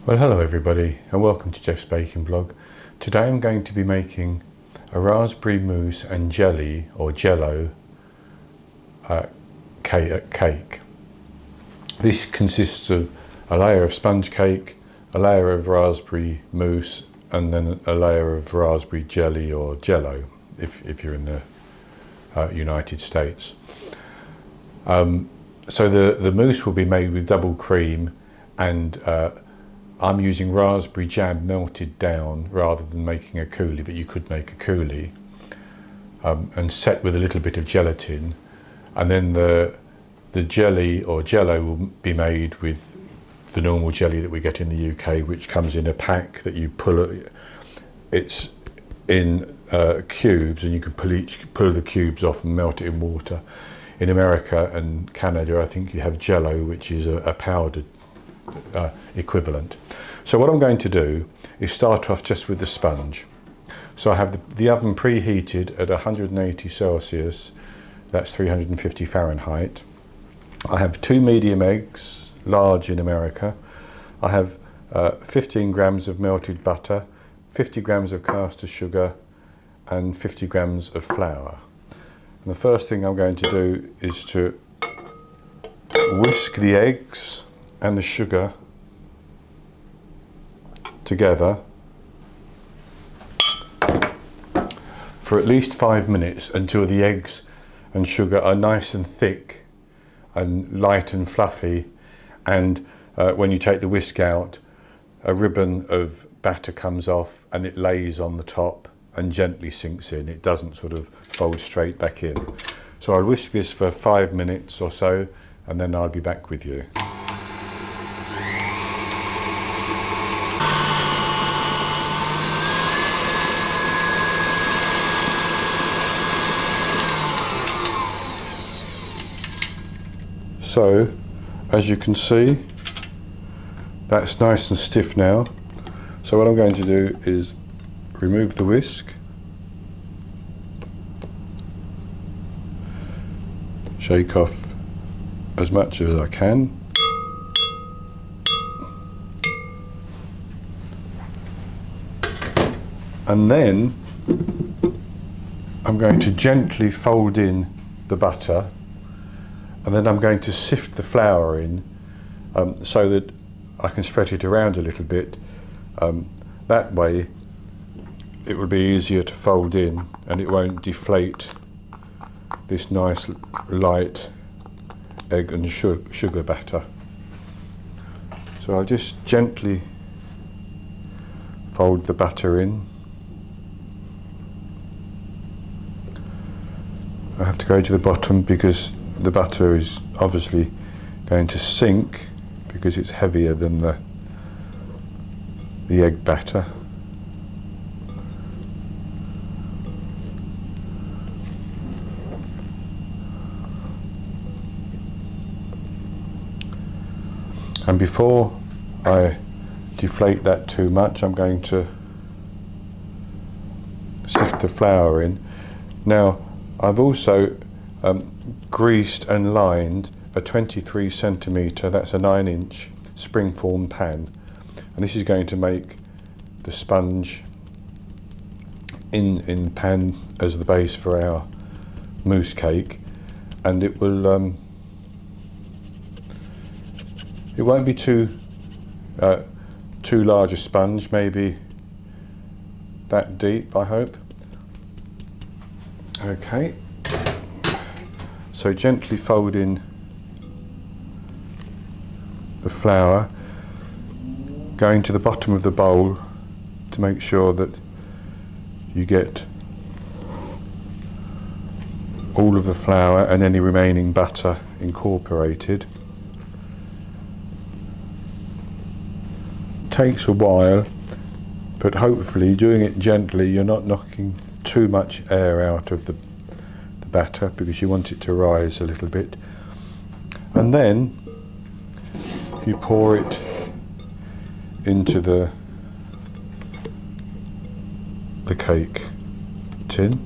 Well, hello everybody and welcome to Jeff's Baking Blog. Today I'm going to be making a raspberry mousse and jelly or jello cake. This consists of a layer of sponge cake, a layer of raspberry mousse and then a layer of raspberry jelly or jello if you're in the United States. So the mousse will be made with double cream and I'm using raspberry jam melted down rather than making a coulis, but you could make a coulis, and set with a little bit of gelatin. And then the jelly or jello will be made with the normal jelly that we get in the UK, which comes in a pack that you pull. It's in cubes, and you can pull the cubes off and melt it in water. In America and Canada, I think you have Jello, which is a powdered equivalent. So what I'm going to do is start off just with the sponge. So I have the oven preheated at 180 Celsius, that's 350 Fahrenheit. I have 2 medium eggs, large in America. I have 15 grams of melted butter, 50 grams of caster sugar and 50 grams of flour. And the first thing I'm going to do is to whisk the eggs and the sugar together for at least 5 minutes until the eggs and sugar are nice and thick and light and fluffy, and when you take the whisk out, a ribbon of batter comes off and it lays on the top and gently sinks in. It doesn't sort of fold straight back in. So I'll whisk this for 5 minutes or so and then I'll be back with you. So, as you can see, that's nice and stiff now. So what I'm going to do is remove the whisk, shake off as much as I can, and then I'm going to gently fold in the butter, and then I'm going to sift the flour in so that I can spread it around a little bit. That way it will be easier to fold in and it won't deflate this nice light egg and sugar batter. So I'll just gently fold the batter in. I have to go to the bottom because the butter is obviously going to sink because it's heavier than the egg batter. And before I deflate that too much, I'm going to sift the flour in. Now, I've also greased and lined a 23 centimetre, that's a 9-inch springform pan, and this is going to make the sponge in the pan as the base for our mousse cake, and it will it won't be too large a sponge, maybe that deep, I hope. Okay, so gently fold in the flour, going to the bottom of the bowl to make sure that you get all of the flour and any remaining butter incorporated. It takes a while, but hopefully doing it gently, you're not knocking too much air out of the batter because you want it to rise a little bit. And then you pour it into the cake tin.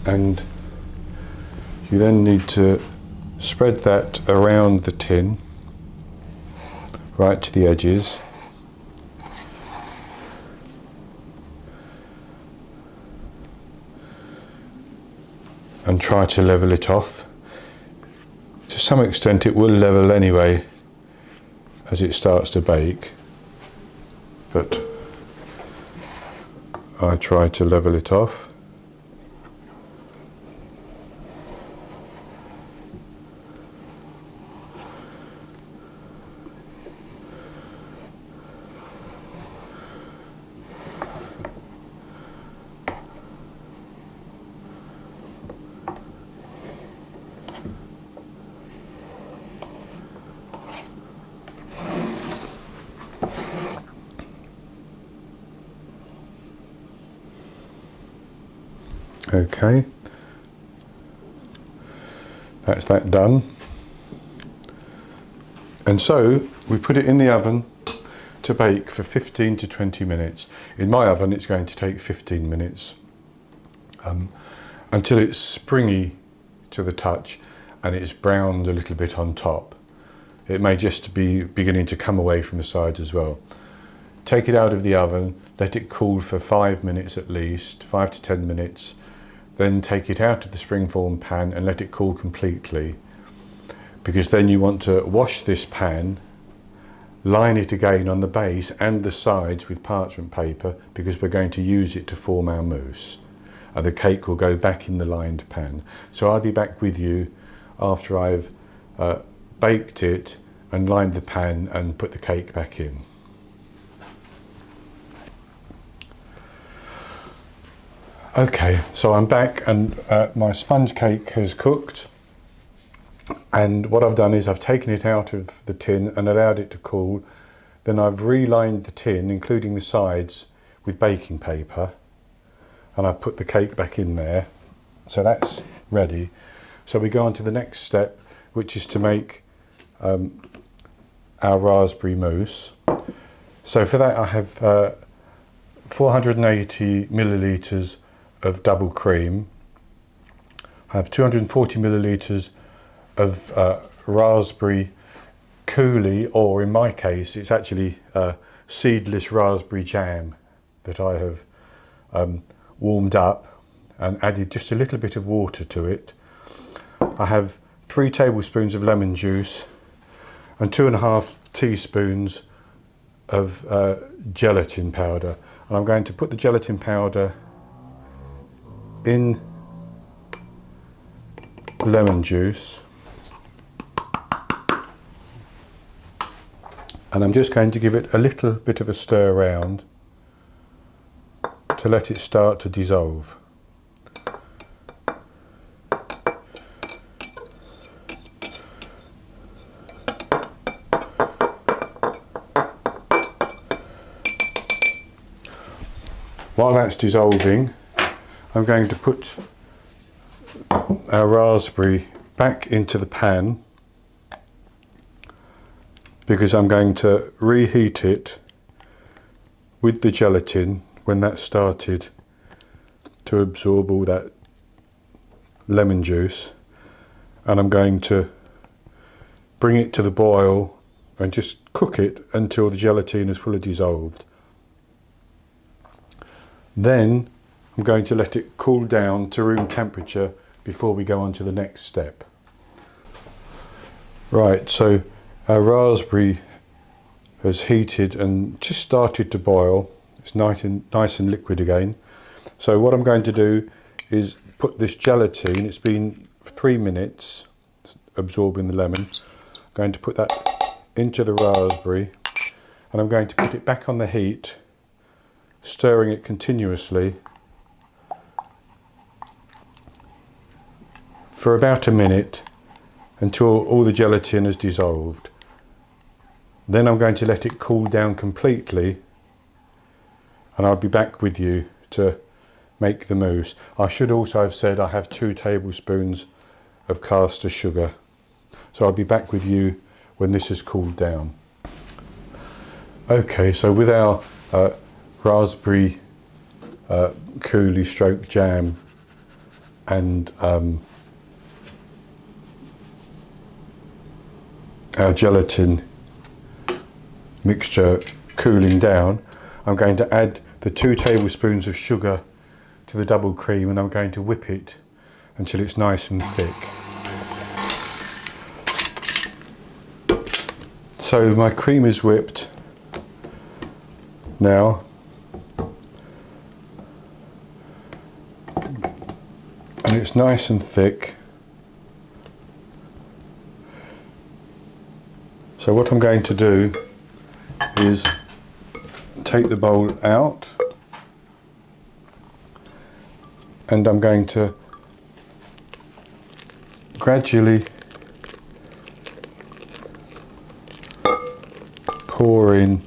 and you then need to spread that around the tin right to the edges. And try to level it off. To some extent it will level anyway as it starts to bake, but I try to level it off. Okay, that's that done. And so we put it in the oven to bake for 15 to 20 minutes. In my oven it's going to take 15 minutes until it's springy to the touch and it's browned a little bit on top. It may just be beginning to come away from the sides as well. Take it out of the oven, let it cool for 5 minutes at least, 5 to 10 minutes. Then take it out of the springform pan and let it cool completely, because then you want to wash this pan, line it again on the base and the sides with parchment paper, because we're going to use it to form our mousse. And the cake will go back in the lined pan. So I'll be back with you after I've baked it and lined the pan and put the cake back in. Okay, so I'm back and my sponge cake has cooked, and what I've done is I've taken it out of the tin and allowed it to cool. Then I've relined the tin, including the sides, with baking paper, and I've put the cake back in there. So that's ready. So we go on to the next step, which is to make our raspberry mousse. So for that I have 480 milliliters of double cream. I have 240 milliliters of raspberry coulis, or in my case it's actually seedless raspberry jam that I have warmed up and added just a little bit of water to it. I have 3 tablespoons of lemon juice and 2.5 teaspoons of gelatin powder, and I'm going to put the gelatin powder in lemon juice, and I'm just going to give it a little bit of a stir around to let it start to dissolve. While that's dissolving, I'm going to put our raspberry back into the pan, because I'm going to reheat it with the gelatin when that started to absorb all that lemon juice, and I'm going to bring it to the boil and just cook it until the gelatin is fully dissolved. Then I'm going to let it cool down to room temperature before we go on to the next step. Right, so our raspberry has heated and just started to boil. It's nice and liquid again. So what I'm going to do is put this gelatin, it's been 3 minutes absorbing the lemon, I'm going to put that into the raspberry, and I'm going to put it back on the heat, stirring it continuously for about a minute until all the gelatin has dissolved. Then I'm going to let it cool down completely, and I'll be back with you to make the mousse. I should also have said I have 2 tablespoons of caster sugar. So I'll be back with you when this has cooled down. Okay, so with our raspberry coulis stroke jam and our gelatin mixture cooling down, I'm going to add the 2 tablespoons of sugar to the double cream, and I'm going to whip it until it's nice and thick. So my cream is whipped now, and it's nice and thick. So what I'm going to do is take the bowl out, and I'm going to gradually pour in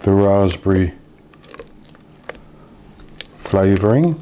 the raspberry flavouring.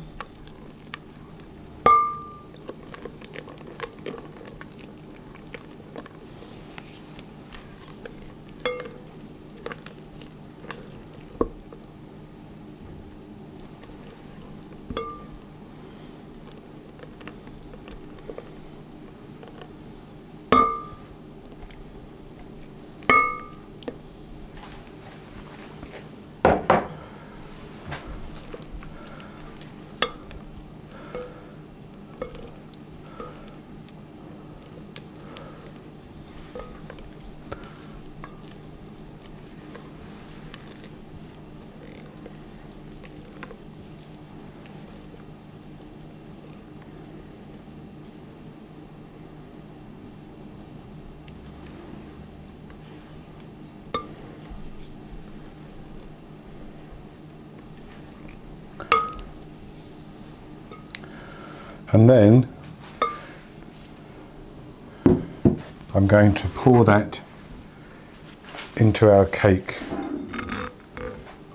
And then I'm going to pour that into our cake,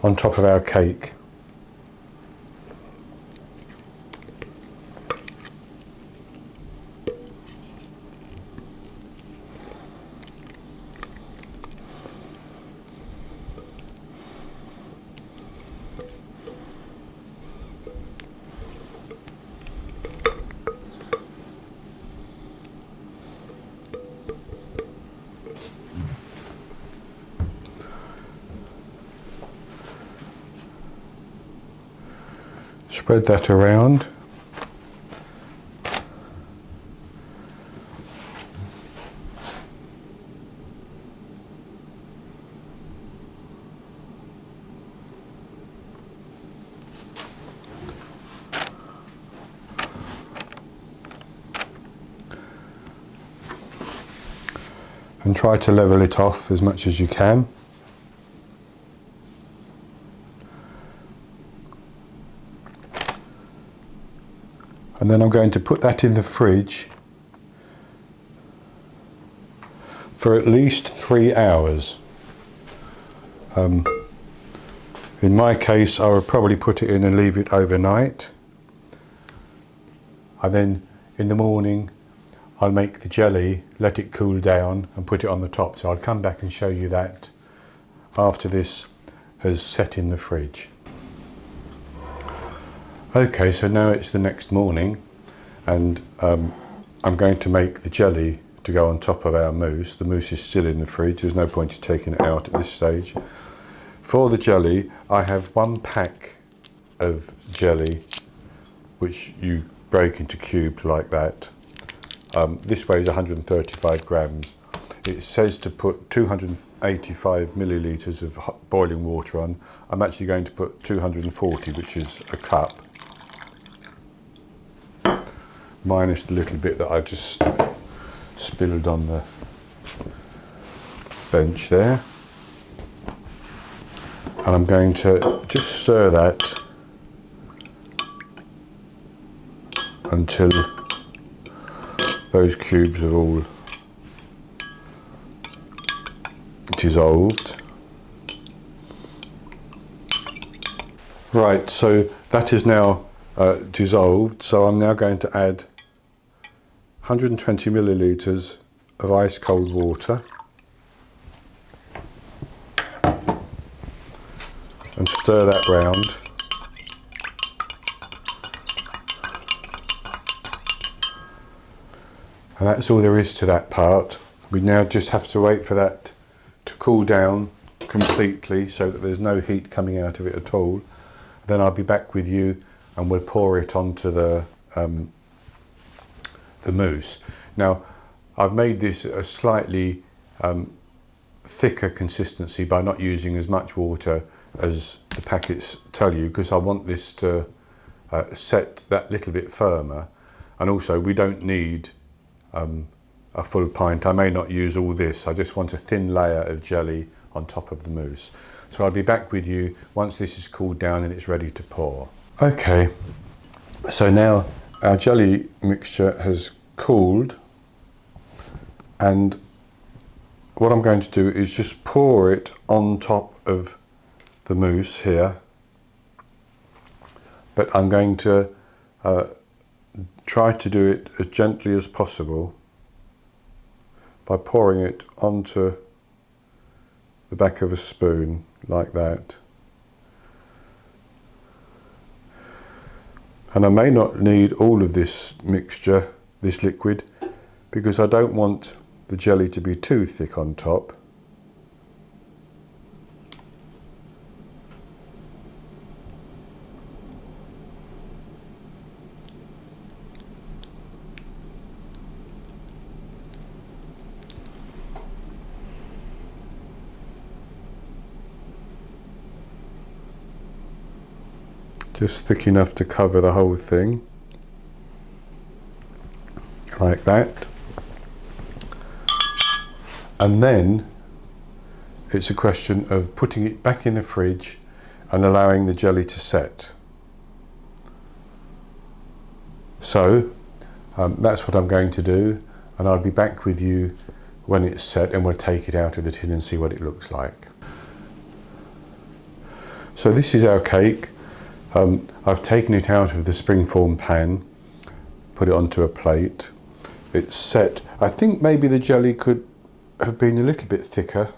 on top of our cake. Spread that around. And try to level it off as much as you can. And then I'm going to put that in the fridge for at least 3 hours. In my case, I would probably put it in and leave it overnight. And then in the morning, I'll make the jelly, let it cool down and put it on the top. So I'll come back and show you that after this has set in the fridge. Okay, so now it's the next morning, and I'm going to make the jelly to go on top of our mousse. The mousse is still in the fridge, there's no point in taking it out at this stage. For the jelly, I have 1 pack of jelly, which you break into cubes like that. This weighs 135 grams. It says to put 285 milliliters of boiling water on. I'm actually going to put 240, which is a cup, minus the little bit that I just spilled on the bench there. And I'm going to just stir that until those cubes are all dissolved. Right, so that is now dissolved, so I'm now going to add 120 milliliters of ice cold water. and stir that round. And that's all there is to that part. We now just have to wait for that to cool down completely so that there's no heat coming out of it at all. Then I'll be back with you and we'll pour it onto the mousse. Now, I've made this a slightly thicker consistency by not using as much water as the packets tell you, because I want this to set that little bit firmer. And also, we don't need a full pint. I may not use all this. I just want a thin layer of jelly on top of the mousse. So I'll be back with you once this is cooled down and it's ready to pour. Okay, so now our jelly mixture has cooled, and what I'm going to do is just pour it on top of the mousse here, but I'm going to try to do it as gently as possible by pouring it onto the back of a spoon like that. And I may not need all of this mixture, this liquid, because I don't want the jelly to be too thick on top. Just thick enough to cover the whole thing, like that. And then it's a question of putting it back in the fridge and allowing the jelly to set. So that's what I'm going to do, and I'll be back with you when it's set and we'll take it out of the tin and see what it looks like. So this is our cake. I've taken it out of the springform pan, put it onto a plate. It's set. I think maybe the jelly could have been a little bit thicker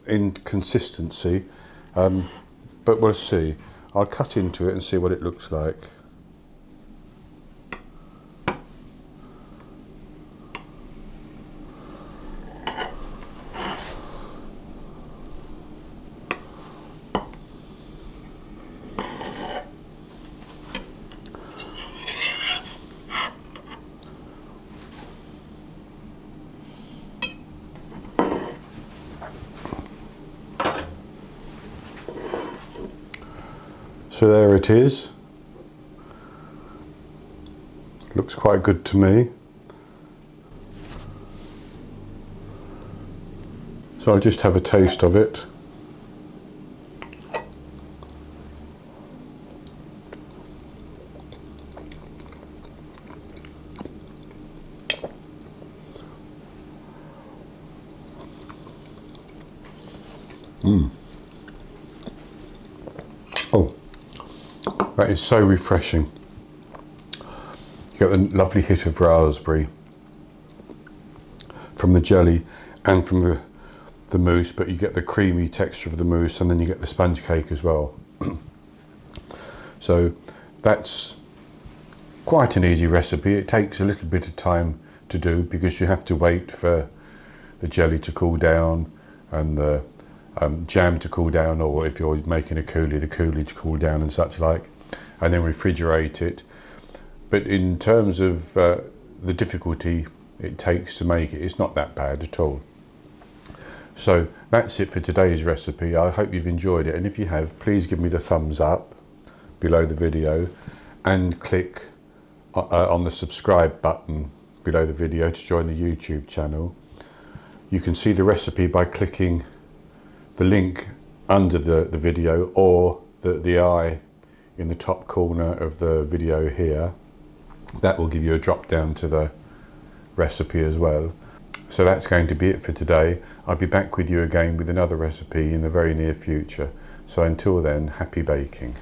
in consistency, but we'll see. I'll cut into it and see what it looks like. So there it is. Looks quite good to me. So I'll just have a taste of it. Oh, that is so refreshing. You get a lovely hit of raspberry from the jelly and from the mousse, but you get the creamy texture of the mousse, and then you get the sponge cake as well. So that's quite an easy recipe. It takes a little bit of time to do because you have to wait for the jelly to cool down and the jam to cool down, or if you're making a coulis, the coulis to cool down and such like, and then refrigerate it. But in terms of the difficulty it takes to make it, it's not that bad at all. So that's it for today's recipe. I hope you've enjoyed it, and if you have, please give me the thumbs up below the video and click on the subscribe button below the video to join the YouTube channel. You can see the recipe by clicking the link under the video, or the eye in the top corner of the video here. That will give you a drop down to the recipe as well. So that's going to be it for today. I'll be back with you again with another recipe in the very near future. So until then, happy baking.